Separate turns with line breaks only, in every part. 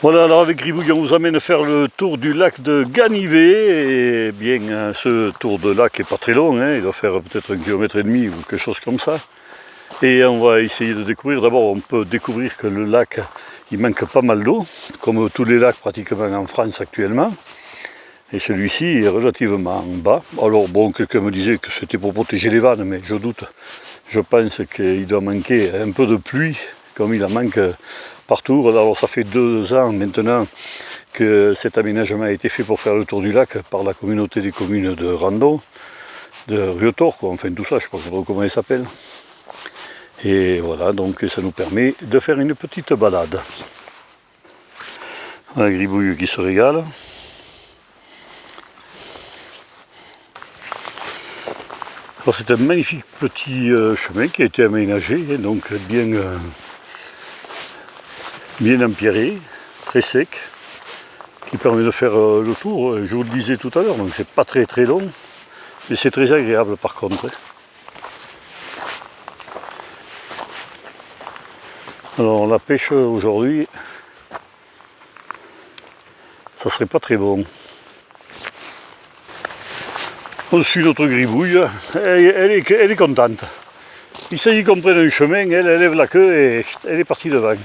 Voilà, alors avec Gribouille, on vous amène faire le tour du lac de Ganivet. Et bien, ce tour de lac est pas très long, hein, il doit faire peut-être 1,5 km ou quelque chose comme ça. Et on va essayer de découvrir. D'abord, on peut découvrir que le lac, il manque pas mal d'eau, comme tous les lacs pratiquement en France actuellement. Et celui-ci est relativement bas. Alors bon, quelqu'un me disait que c'était pour protéger les vannes, mais je doute. Je pense qu'il doit manquer un peu de pluie, comme il en manque partout. Alors ça fait 2 ans maintenant que cet aménagement a été fait pour faire le tour du lac par la communauté des communes de Rando, de Riotor, quoi. Enfin tout ça, je ne sais pas comment il s'appelle. Et voilà, donc ça nous permet de faire une petite balade. Un Gribouille qui se régale. C'est un magnifique petit chemin qui a été aménagé, donc bien empierré, très sec, qui permet de faire le tour. Je vous le disais tout à l'heure, donc c'est pas très long, mais c'est très agréable par contre. Alors la pêche aujourd'hui, ça serait pas très bon. On suit notre Gribouille, elle est contente. Il s'agit qu'on prenne un chemin, elle lève la queue et elle est partie devant.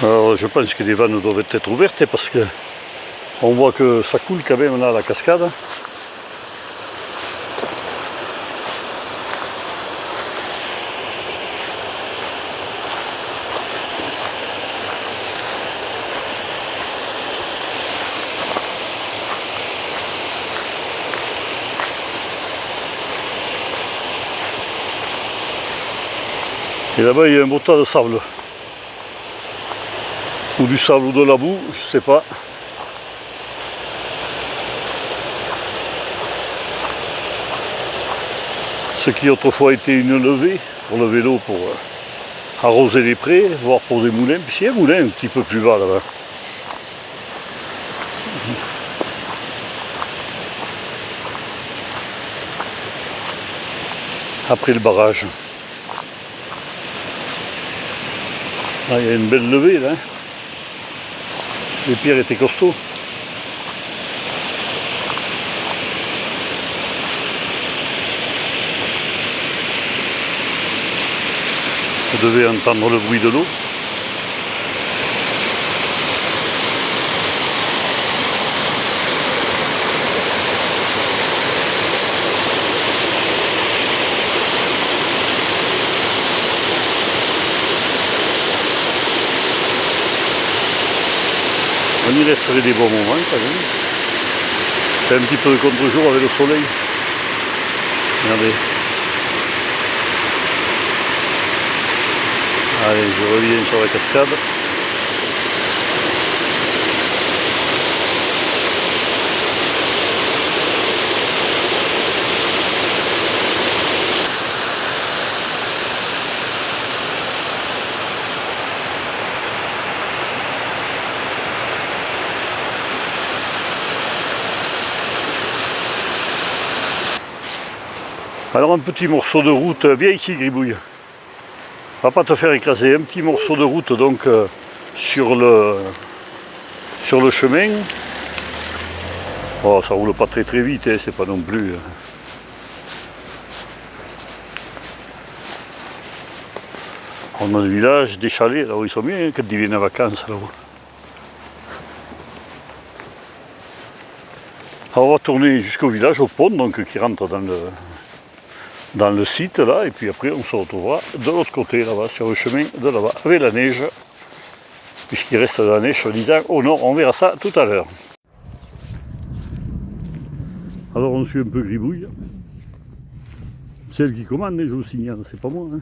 Alors je pense que les vannes doivent être ouvertes parce que on voit que ça coule quand même là la cascade. Et là-bas il y a un beau tas de sable. Ou du sable ou de la boue, je sais pas. Ce qui autrefois était une levée pour le vélo, pour arroser les prés, voire pour des moulins. Puis il y a un moulin un petit peu plus bas là-bas. Après le barrage. Ah, il y a une belle levée là. Les pierres étaient costauds. Vous devez entendre le bruit de l'eau. On y resterait des bons moments quand même. C'est un petit peu de contre-jour avec le soleil. Regardez. Allez, je reviens sur la cascade. Alors un petit morceau de route, viens ici Gribouille. Va pas te faire écraser, un petit morceau de route donc sur le chemin. Oh, ça roule pas très vite, hein, c'est pas non plus. On a le village, des chalets, là où ils sont bien, quand ils viennent en vacances là-haut. Alors on va tourner jusqu'au village, au pont, donc qui rentre dans le site là, et puis après on se retrouvera de l'autre côté là-bas, sur le chemin de là-bas, avec la neige, puisqu'il reste de la neige soi-disant au nord, on verra ça tout à l'heure. Alors on suit un peu Gribouille, c'est elle qui commande, je vous signale, c'est pas moi. Hein.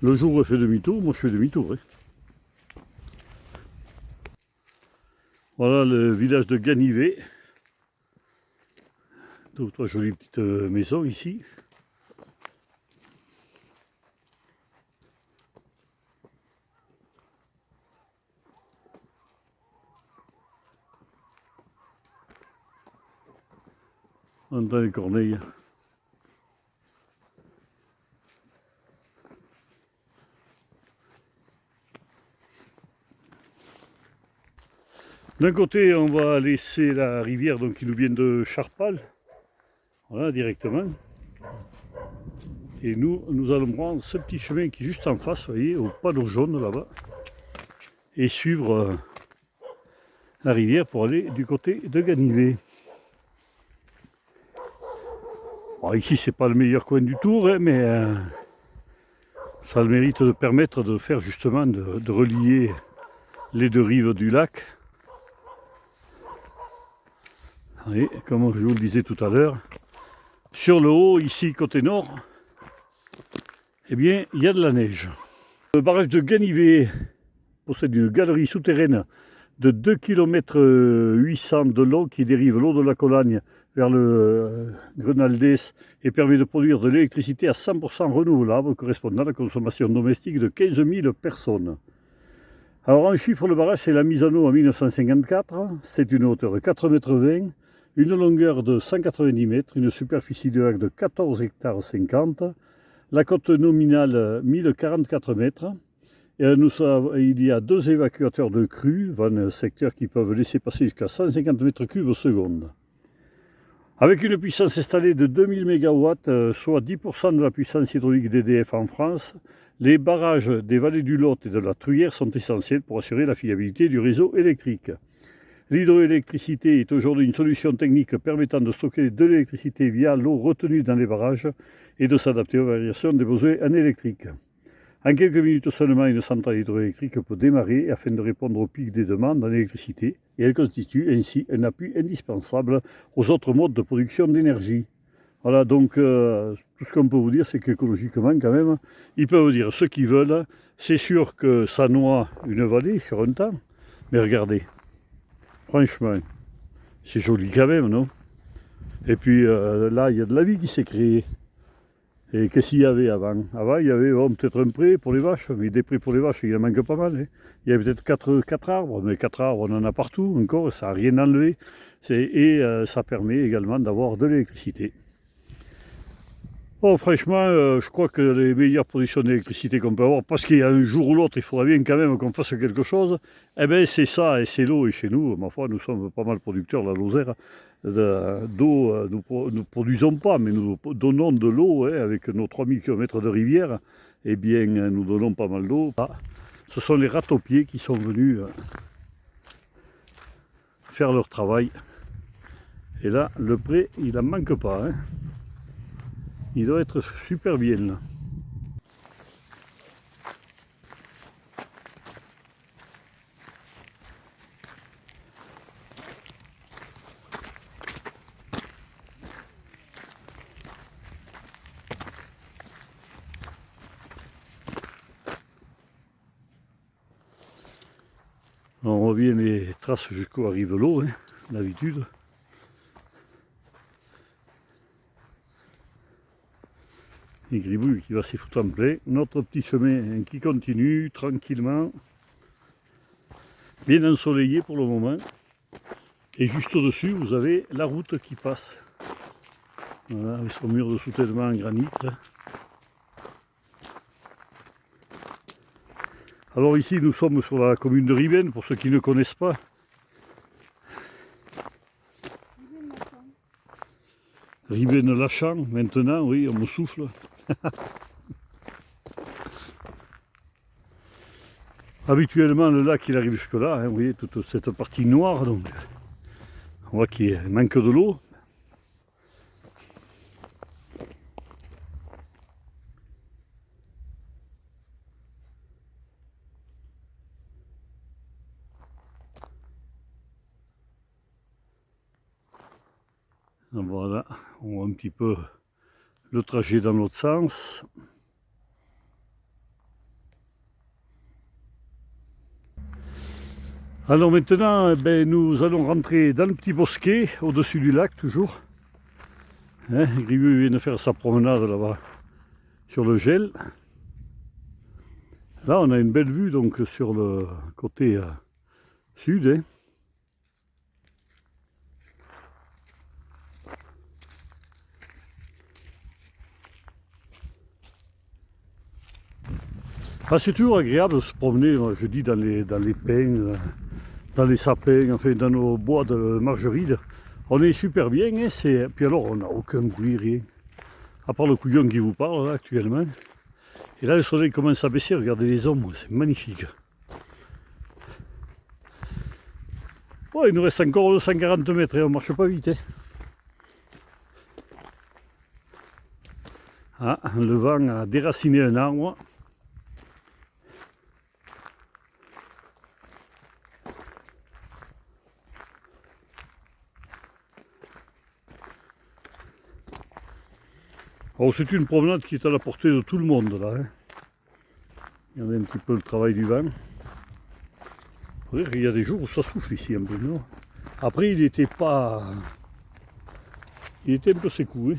Le jour elle fait demi-tour, moi je fais demi-tour. Hein. Voilà le village de Ganivet. 2 ou 3 jolies petites maisons ici. On entend les corneilles. D'un côté, on va laisser la rivière donc, qui nous vient de Charpal, voilà, directement. Et nous allons prendre ce petit chemin qui est juste en face, vous voyez, au panneau jaune là-bas, et suivre la rivière pour aller du côté de Ganivet. Bon, ici, c'est pas le meilleur coin du tour, hein, mais ça a le mérite de permettre de faire justement, de relier les deux rives du lac. Et comme je vous le disais tout à l'heure, sur le haut, ici, côté nord, eh bien, il y a de la neige. Le barrage de Ganivet possède une galerie souterraine de 2 km 800 de long qui dérive l'eau de la Colagne vers le Grenaldès et permet de produire de l'électricité à 100% renouvelable correspondant à la consommation domestique de 15 000 personnes. Alors en chiffre, le barrage, c'est la mise en eau en 1954, c'est une hauteur de 4,20 m, une longueur de 190 mètres, une superficie de lac de 14 hectares 50, la cote nominale 1044 mètres. Et il y a 2 évacuateurs de crues, van secteurs qui peuvent laisser passer jusqu'à 150 mètres cubes seconde. Avec une puissance installée de 2000 MW, soit 10% de la puissance hydraulique d'EDF en France, les barrages des vallées du Lot et de la Truyère sont essentiels pour assurer la fiabilité du réseau électrique. L'hydroélectricité est aujourd'hui une solution technique permettant de stocker de l'électricité via l'eau retenue dans les barrages et de s'adapter aux variations des besoins en électrique. En quelques minutes seulement, une centrale hydroélectrique peut démarrer afin de répondre aux pics des demandes en électricité et elle constitue ainsi un appui indispensable aux autres modes de production d'énergie. Voilà, donc tout ce qu'on peut vous dire, c'est qu'écologiquement, quand même, ils peuvent dire ce qu'ils veulent. C'est sûr que ça noie une vallée sur un temps, mais regardez, franchement, c'est joli quand même, non? Et puis là, il y a de la vie qui s'est créée. Et qu'est-ce qu'il y avait avant? Avant, il y avait peut-être un pré pour les vaches, mais des prés pour les vaches, il en manque pas mal. Hein. Il y avait peut-être 4 arbres, mais 4 arbres, on en a partout encore, ça n'a rien enlevé. Et ça permet également d'avoir de l'électricité. Oh, franchement, je crois que les meilleures productions d'électricité qu'on peut avoir, parce qu'il y a un jour ou l'autre, il faudra bien quand même qu'on fasse quelque chose, eh bien c'est ça, et c'est l'eau. Et chez nous, ma foi, nous sommes pas mal producteurs, la Lozère, d'eau. Nous ne produisons pas, mais nous donnons de l'eau, hein, avec nos 3000 km de rivière, eh bien, nous donnons pas mal d'eau. Ah, ce sont les râteaux-pieds qui sont venus faire leur travail. Et là, le pré, il n'en manque pas, hein. Il doit être super bien là. On revient les traces jusqu'au Arrivelot, hein, d'habitude. Et Gribouille qui va s'y foutre en plein. Notre petit chemin qui continue tranquillement. Bien ensoleillé pour le moment. Et juste au-dessus, vous avez la route qui passe. Voilà, avec son mur de soutènement en granit. Alors ici, nous sommes sur la commune de Ribène, pour ceux qui ne connaissent pas. Ribène-Lachamp, maintenant, oui, on me souffle. Habituellement, le lac, il arrive jusque-là, hein, vous voyez, toute cette partie noire, donc on voit qu'il manque de l'eau. Voilà, on voit un petit peu le trajet dans l'autre sens. Alors maintenant, nous allons rentrer dans le petit bosquet, au-dessus du lac toujours. Hein, Grivu vient de faire sa promenade là-bas sur le gel. Là, on a une belle vue donc sur le côté sud. Hein. Ah, c'est toujours agréable de se promener, je dis, dans les pins, dans les sapins, enfin dans nos bois de margeride. On est super bien, hein, puis alors on n'a aucun bruit, rien. À part le couillon qui vous parle là actuellement. Et là le soleil commence à baisser, regardez les ombres, c'est magnifique. Oh, il nous reste encore 240 mètres et on marche pas vite. Hein. Ah, le vent a déraciné un arbre. Alors c'est une promenade qui est à la portée de tout le monde là. Hein. Regardez un petit peu le travail du vent. Il y a des jours où ça souffle ici un peu, non? Après il était pas. Il était un peu secoué.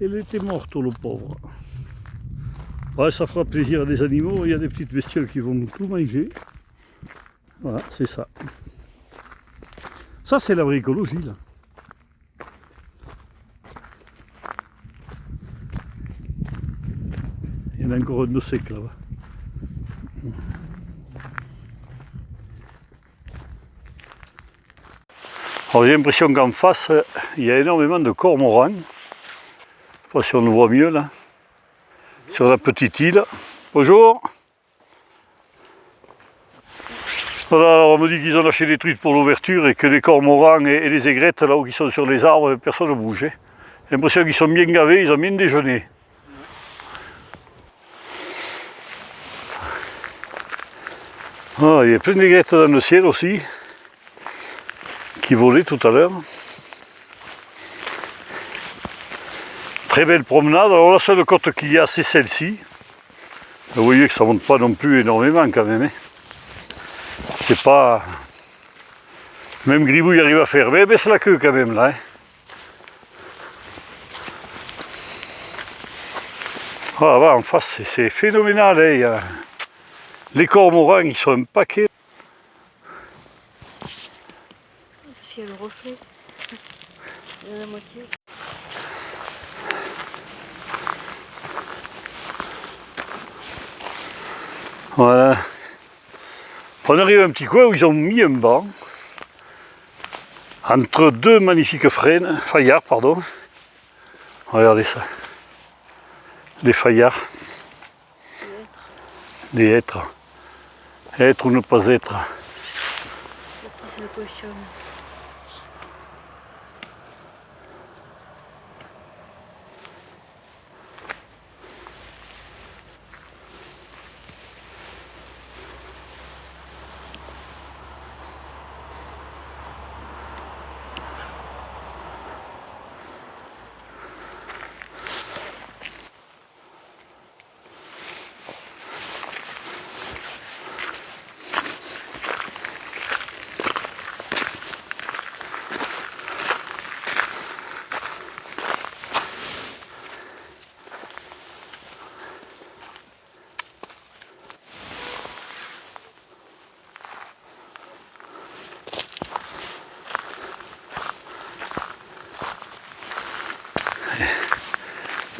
Elle était morte, le pauvre. Ouais, ça fera plaisir à des animaux, il y a des petites bestioles qui vont tout manger. Voilà, c'est ça. Ça, c'est l'agroécologie, là. Il y en a encore un de sec, là-bas. Alors, j'ai l'impression qu'en face, il y a énormément de cormorans. Je ne sais pas si on le voit mieux, là. Sur la petite île. Bonjour. Voilà, alors on me dit qu'ils ont lâché des truites pour l'ouverture et que les cormorans et les aigrettes, là où ils sont sur les arbres, personne ne bouge. J'ai l'impression qu'ils sont bien gavés, ils ont bien déjeuné. Ah, il y a plein d'aigrettes dans le ciel aussi, qui volaient tout à l'heure. Très belle promenade. Alors la seule côte qu'il y a, c'est celle-ci. Vous voyez que ça ne monte pas non plus énormément quand même. Hein. C'est pas... Même Gribouille arrive à faire. Mais baisse la queue quand même là. Hein. Ah, là, en face, c'est phénoménal. Hein. Il y a... Les cormorans, ils sont un paquet.
Parce qu'il y a le reflet. Il y en a la moitié.
Voilà. On arrive à un petit coin où ils ont mis un banc entre deux magnifiques faillards, pardon. Regardez ça. Des faillards. Des hêtres. Être ou ne pas être.
Je le questionne.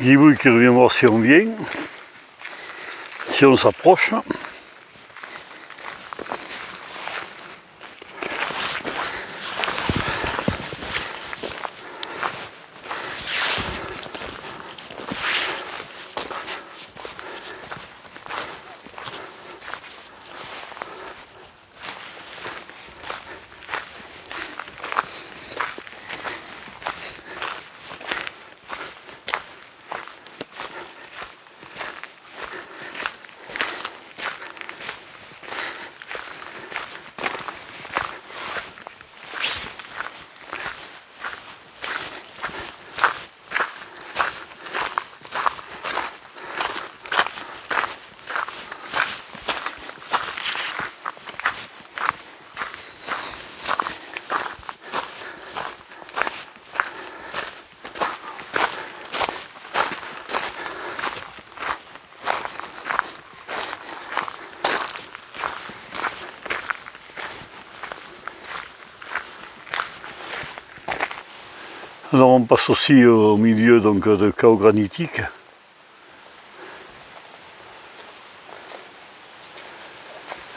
Gribouille qui revient voir si on vient, si on s'approche. Alors on passe aussi au milieu donc, de chaos granitique.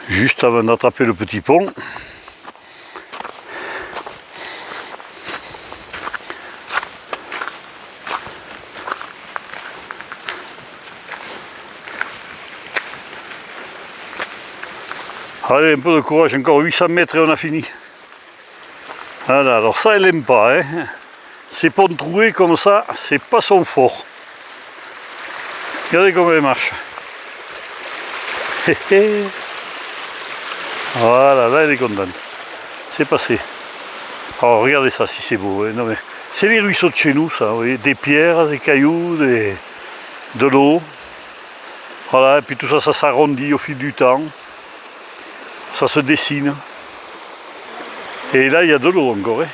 Juste avant d'attraper le petit pont. Allez, un peu de courage, encore 800 mètres et on a fini. Voilà, alors ça elle aime pas, hein. Ces ponts troués comme ça, c'est pas son fort. Regardez comment elle marche. Voilà, là elle est contente. C'est passé. Alors regardez ça, si c'est beau. Hein. Non, mais c'est les ruisseaux de chez nous, ça, vous voyez, des pierres, des cailloux, de l'eau. Voilà, et puis tout ça, ça s'arrondit au fil du temps. Ça se dessine. Et là, il y a de l'eau encore. Hein.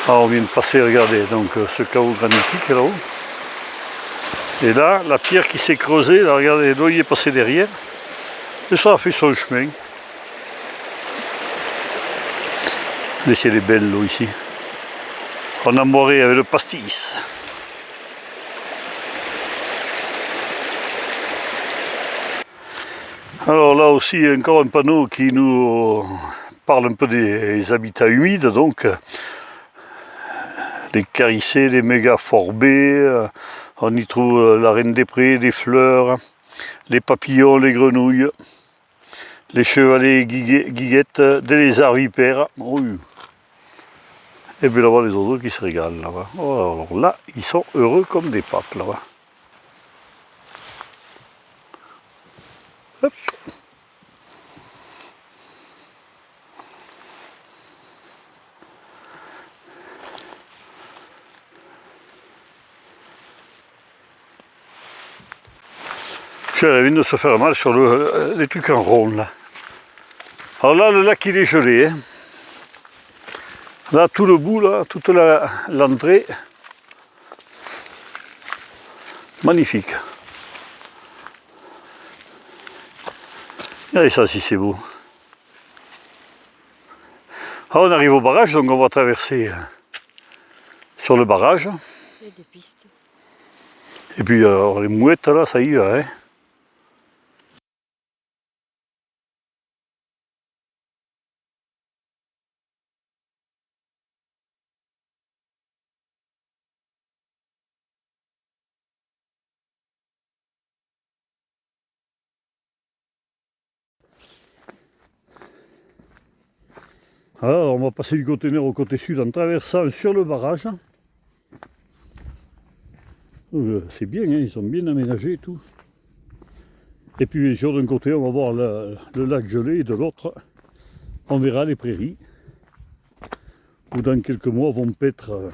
Alors, on vient de passer, regardez, donc ce chaos granitique là-haut. Et là, la pierre qui s'est creusée, là, regardez, l'eau y est passée derrière. Et ça a fait son chemin. Laissez les belles l'eau ici. On a moré avec le pastis. Alors là aussi, encore un panneau qui nous parle un peu des habitats humides, donc les carissés, les méga-forbés, on y trouve la reine des prés, les fleurs, les papillons, les grenouilles, les chevalets guiguettes, des lézards vipères. Oui. Et puis là-bas les oiseaux qui se régalent là-bas. Oh, alors là, ils sont heureux comme des papes là-bas. Hop. Elle vient de se faire mal sur les trucs en rond là. Alors là, le lac il est gelé. Hein. Là, tout le bout, là, toute l'entrée. Magnifique. Regardez ça si c'est beau. Alors on arrive au barrage, donc on va traverser sur le barrage.
Il y a des pistes.
Et puis alors, les mouettes là, ça y va. Hein. Alors on va passer du côté nord au côté sud en traversant sur le barrage. C'est bien, hein, ils ont bien aménagé et tout. Et puis bien sûr d'un côté on va voir le lac gelé et de l'autre on verra les prairies. Où dans quelques mois vont paître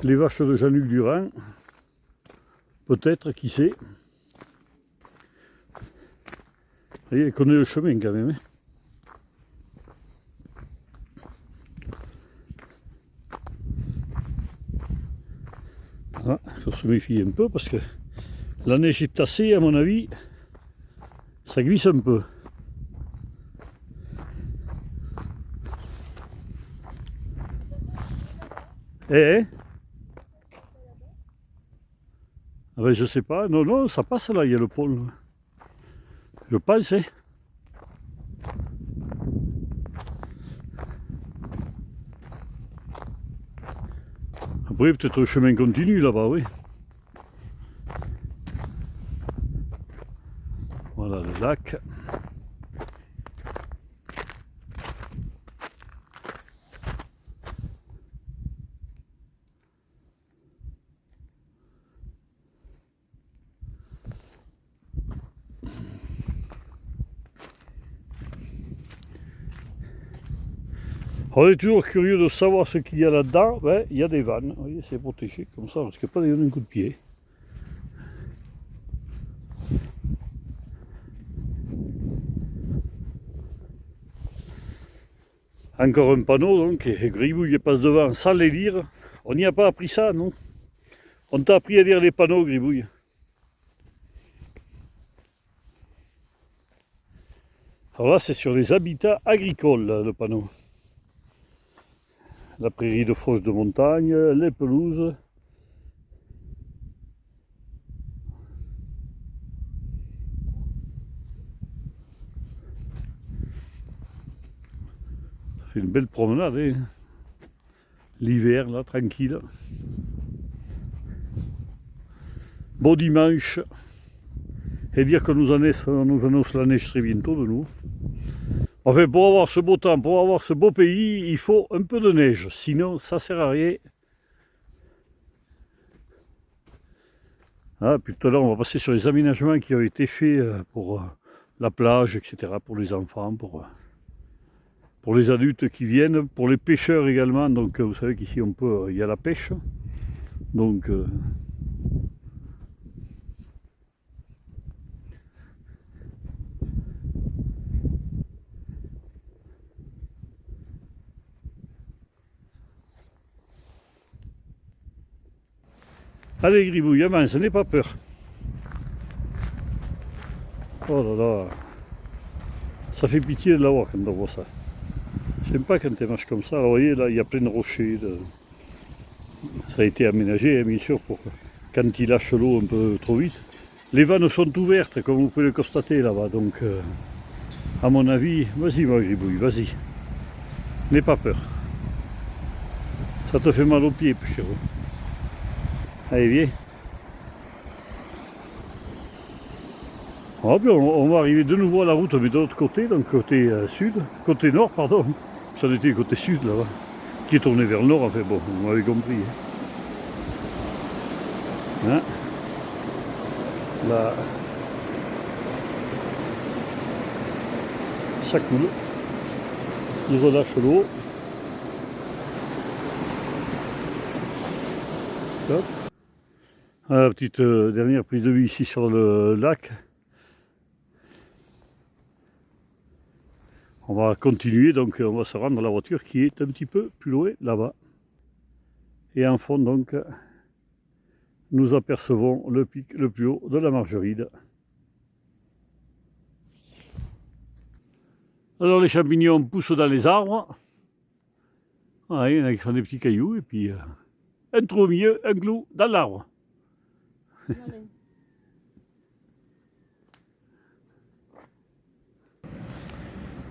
les vaches de Jean-Luc Durand. Peut-être, qui sait. Vous voyez, elle connaît le chemin quand même. Hein. Ah, il faut se méfier un peu parce que la neige est tassée, à mon avis, ça glisse un peu. Eh ah ben, je sais pas, non, non, ça passe là, il y a le pôle. Je pense, hein. Après, peut-être le chemin continue là-bas, oui. Voilà le lac. On est toujours curieux de savoir ce qu'il y a là-dedans. Ben, il y a des vannes, vous voyez, c'est protégé, comme ça on ne risque pas de donner un coup de pied. Encore un panneau, donc, et Gribouille passe devant sans les lire. On n'y a pas appris ça, non? On t'a appris à lire les panneaux, Gribouille. Alors là, c'est sur les habitats agricoles, le panneau. La prairie de fauche de montagne, les pelouses. Ça fait une belle promenade, hein. L'hiver, là, tranquille. Bon dimanche. Et dire que nous annonce la neige très bientôt de nous. Enfin, pour avoir ce beau temps, pour avoir ce beau pays, il faut un peu de neige. Sinon, ça sert à rien. Ah, puis tout à l'heure, on va passer sur les aménagements qui ont été faits pour la plage, etc., pour les enfants, pour les adultes qui viennent, pour les pêcheurs également. Donc, vous savez qu'ici, il y a la pêche. Donc, allez, gribouille, avance, n'aie pas peur. Oh là là, ça fait pitié de l'avoir quand on voit ça. J'aime pas quand tu marches comme ça. Alors, vous voyez, là, il y a plein de rochers. Ça a été aménagé, hein, bien sûr, pour quand il lâche l'eau un peu trop vite. Les vannes sont ouvertes, comme vous pouvez le constater là-bas. Donc, à mon avis, vas-y, ma gribouille, vas-y. N'aie pas peur. Ça te fait mal aux pieds, chéro. Allez, viens. Ah, bien, on va arriver de nouveau à la route, mais de l'autre côté, donc côté sud, côté nord, pardon. Ça était côté sud là-bas, qui est tourné vers le nord, enfin bon, vous m'avez compris. Hein, là, ça coule. Il relâche l'eau. Hop. Ah, petite dernière prise de vue ici sur le lac. On va continuer, donc on va se rendre à la voiture qui est un petit peu plus loin là-bas. Et en fond, donc, nous apercevons le pic le plus haut de la Margeride. Alors les champignons poussent dans les arbres. Ah, il y en a qui font des petits cailloux et puis un trou au milieu, un clou dans l'arbre.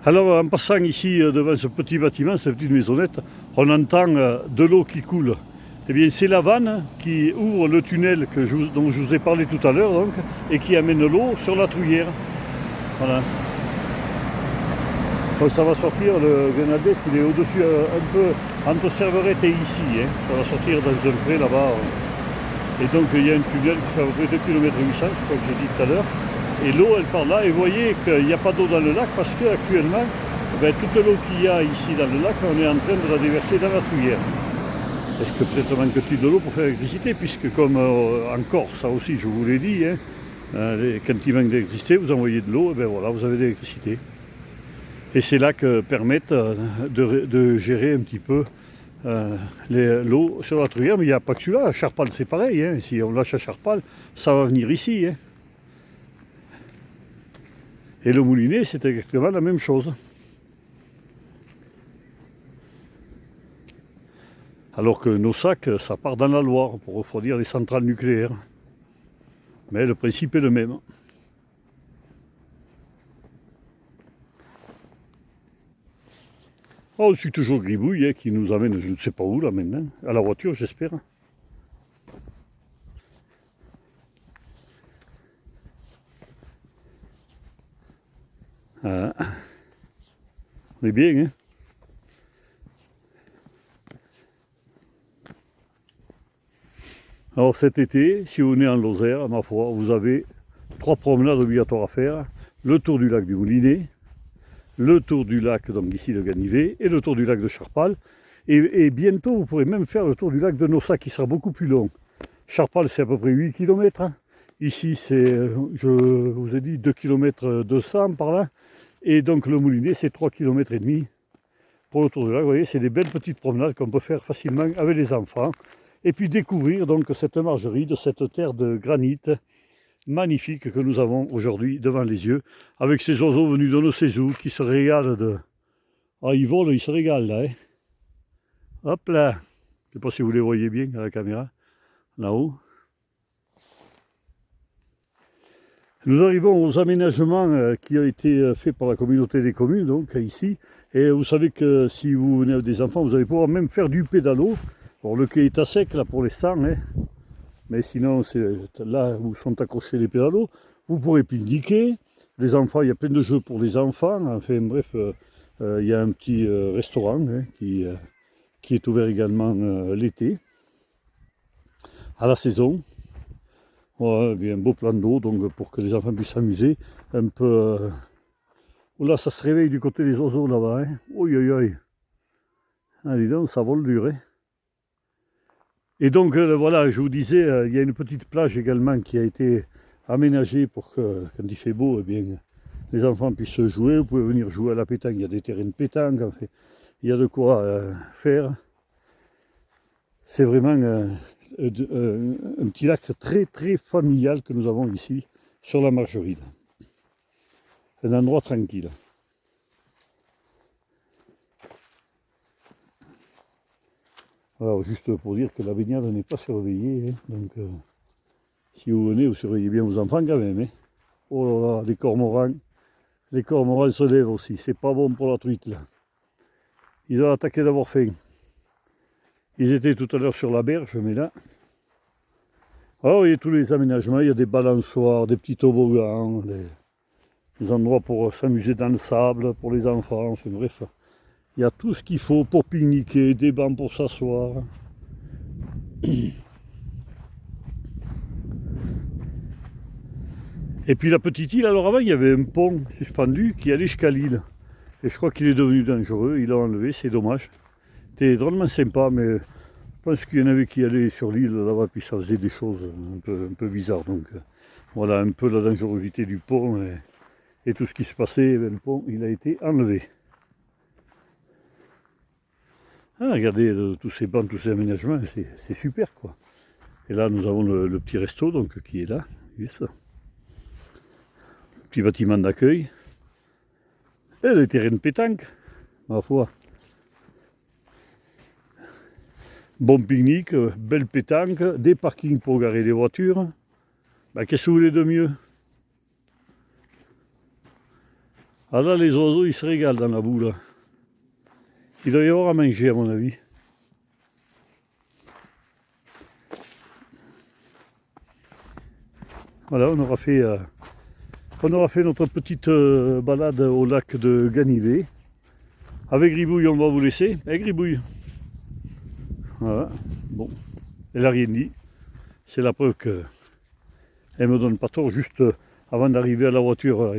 Alors en passant ici devant ce petit bâtiment, cette petite maisonnette, on entend de l'eau qui coule. Eh bien c'est la vanne qui ouvre le tunnel dont je vous ai parlé tout à l'heure donc, et qui amène l'eau sur la Truyère. Voilà. Donc ça va sortir, le Grenadès il est au-dessus un peu entre Serverette et ici. Hein. Ça va sortir dans un pré là-bas. Et donc il y a un tunnel qui fait à peu près 2 km 800, je crois que j'ai dit tout à l'heure. Et l'eau elle part là et vous voyez qu'il n'y a pas d'eau dans le lac parce qu'actuellement, toute l'eau qu'il y a ici dans le lac, on est en train de la déverser dans la Truyère. Est-ce que peut-être manque-t-il de l'eau pour faire l'électricité, puisque comme en Corse, ça aussi je vous l'ai dit, hein, quand il manque d'électricité, vous envoyez de l'eau, et bien voilà, vous avez de l'électricité. Et ces lacs permettent de gérer un petit peu l'eau sur la Truyère, mais il n'y a pas que celui-là, à Charpal c'est pareil, hein. Si on lâche à Charpal, ça va venir ici. Hein. Et le Moulinet, c'est exactement la même chose. Alors que nos sacs, ça part dans la Loire pour refroidir les centrales nucléaires. Mais le principe est le même. Oh, je suis toujours Gribouille hein, qui nous amène, je ne sais pas où là maintenant, à la voiture j'espère. Ah. On est bien, hein. Alors cet été, si vous venez en Lozère, ma foi, vous avez 3 promenades obligatoires à faire. Le tour du lac du Moulinet, le tour du lac, donc ici de Ganivet, et le tour du lac de Charpal. Et bientôt, vous pourrez même faire le tour du lac de Nossac, qui sera beaucoup plus long. Charpal, c'est à peu près 8 km. Ici, c'est, je vous ai dit, 2 km 200 par là. Et donc le Moulinet, c'est 3 km et demi pour le tour du lac. Vous voyez, c'est des belles petites promenades qu'on peut faire facilement avec les enfants. Et puis découvrir donc cette Margeride, cette terre de granit, magnifique que nous avons aujourd'hui devant les yeux, avec ces oiseaux venus de nos Cézous qui se régalent de... Ah, ils volent, ils se régalent là. Hein. Hop là. Je ne sais pas si vous les voyez bien à la caméra, là-haut. Nous arrivons aux aménagements qui ont été faits par la communauté des communes, donc ici. Et vous savez que si vous venez avec des enfants, vous allez pouvoir même faire du pédalo. Bon, le quai est à sec là pour l'instant, hein. Mais sinon c'est là où sont accrochés les pédalos. Vous pourrez pique-niquer. Les enfants, il y a plein de jeux pour les enfants. Enfin bref, il y a un petit restaurant hein, qui est ouvert également l'été, à la saison. Ouais, il y a un beau plan d'eau donc pour que les enfants puissent s'amuser un peu. Oh là, ça se réveille du côté des oiseaux là-bas. Hein. Oi, oi, oi. Ah, dis donc, ça vole dur. Hein. Et donc voilà, je vous disais, il y a une petite plage également qui a été aménagée pour que, quand il fait beau, eh bien, les enfants puissent jouer. Vous pouvez venir jouer à la pétanque, il y a des terrains de pétanque, en fait. Il y a de quoi faire. C'est vraiment un petit lac très très familial que nous avons ici, sur la Margeride. Un endroit tranquille. Alors juste pour dire que la baignade n'est pas surveillée, hein, donc si vous venez, vous surveillez bien vos enfants quand même. Hein. Oh là là, les cormorans se lèvent aussi, c'est pas bon pour la truite là. Ils ont attaqué d'avoir faim. Ils étaient tout à l'heure sur la berge, mais là... Alors il y a tous les aménagements, il y a des balançoires, des petits toboggans, des endroits pour s'amuser dans le sable, pour les enfants, enfin bref. Il y a tout ce qu'il faut pour pique-niquer, des bancs pour s'asseoir. Et puis la petite île, alors avant il y avait un pont suspendu qui allait jusqu'à l'île. Et je crois qu'il est devenu dangereux, ils l'ont enlevé, c'est dommage. C'était drôlement sympa, mais je pense qu'il y en avait qui allaient sur l'île là-bas, puis ça faisait des choses un peu bizarres. Donc voilà un peu la dangerosité du pont et tout ce qui se passait. Le pont, il a été enlevé. Ah, regardez tous ces bancs, tous ces aménagements, c'est super quoi. Et là nous avons le petit resto donc qui est là, juste. Petit bâtiment d'accueil. Et les terrains de pétanque, ma foi. Bon pique-nique, belle pétanque, des parkings pour garer les voitures. Ben, qu'est-ce que vous voulez de mieux? Ah là, les oiseaux, ils se régalent dans la boue, là. Il doit y avoir à manger, à mon avis. Voilà, on aura fait notre petite balade au lac de Ganivet. Avec Gribouille, on va vous laisser. Gribouille. Voilà, bon. Elle n'a rien dit. C'est la preuve qu'elle ne me donne pas tort. Juste avant d'arriver à la voiture,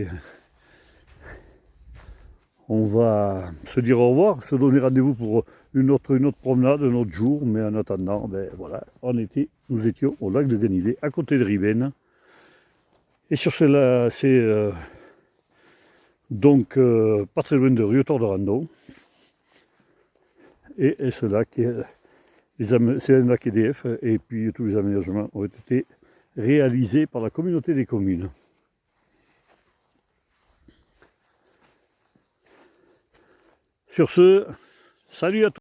on va se dire au revoir, se donner rendez-vous pour une autre promenade, un autre jour. Mais en attendant, ben voilà, nous étions au lac de Ganivet, à côté de Riven. Et sur cela, c'est donc pas très loin de Rieux-Tort-de-Randon. Et ce lac, c'est un lac EDF, et puis tous les aménagements ont été réalisés par la communauté des communes. Sur ce, salut à tous.